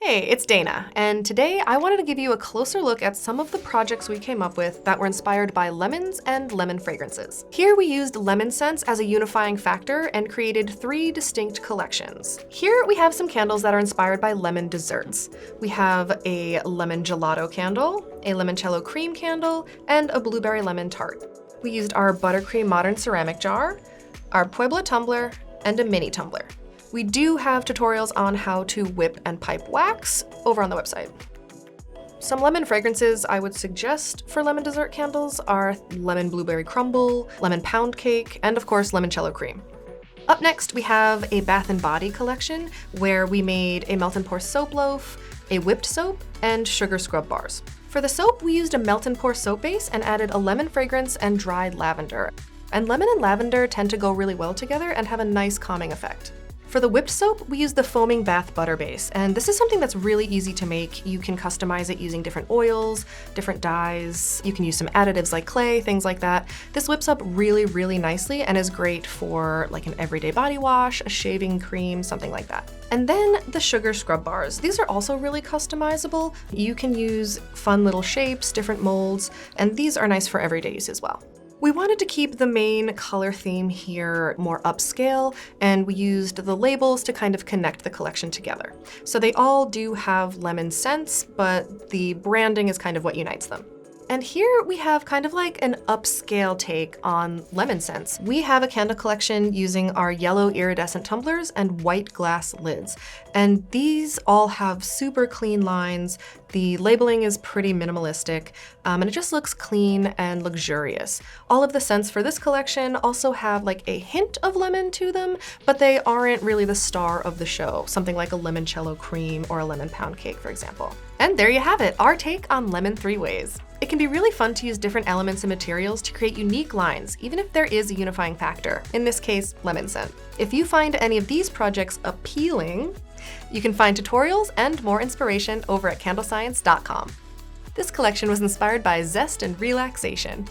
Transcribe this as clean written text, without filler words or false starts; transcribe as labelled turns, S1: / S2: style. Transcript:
S1: Hey, it's Dana, and today I wanted to give you a closer look at some of the projects we came up with that were inspired by lemons and lemon fragrances. Here we used lemon scents as a unifying factor and created 3 distinct collections. Here we have some candles that are inspired by lemon desserts. We have a lemon gelato candle, a limoncello cream candle, and a blueberry lemon tart. We used our buttercream modern ceramic jar, our Puebla tumbler, and a mini tumbler. We do have tutorials on how to whip and pipe wax over on the website. Some lemon fragrances I would suggest for lemon dessert candles are lemon blueberry crumble, lemon pound cake, and of course limoncello cream. Up next, we have a Bath & Body collection where we made a melt and pour soap loaf, a whipped soap, and sugar scrub bars. For the soap, we used a melt and pour soap base and added a lemon fragrance and dried lavender. And lemon and lavender tend to go really well together and have a nice calming effect. For the whipped soap, we use the foaming bath butter base, and this is something that's really easy to make. You can customize it using different oils, different dyes. You can use some additives like clay, things like that. This whips up really, really nicely and is great for like an everyday body wash, a shaving cream, something like that. And then the sugar scrub bars. These are also really customizable. You can use fun little shapes, different molds, and these are nice for everyday use as well. We wanted to keep the main color theme here more upscale, and we used the labels to kind of connect the collection together. So they all do have lemon scents, but the branding is kind of what unites them. And here we have kind of like an upscale take on lemon scents. We have a candle collection using our yellow iridescent tumblers and white glass lids. And these all have super clean lines. The labeling is pretty minimalistic, and it just looks clean and luxurious. All of the scents for this collection also have like a hint of lemon to them, but they aren't really the star of the show, something like a limoncello cream or a lemon pound cake, for example. And there you have it, our take on lemon 3 ways. It can be really fun to use different elements and materials to create unique lines, even if there is a unifying factor, in this case, lemon scent. If you find any of these projects appealing, you can find tutorials and more inspiration over at CandleScience.com. This collection was inspired by zest and relaxation.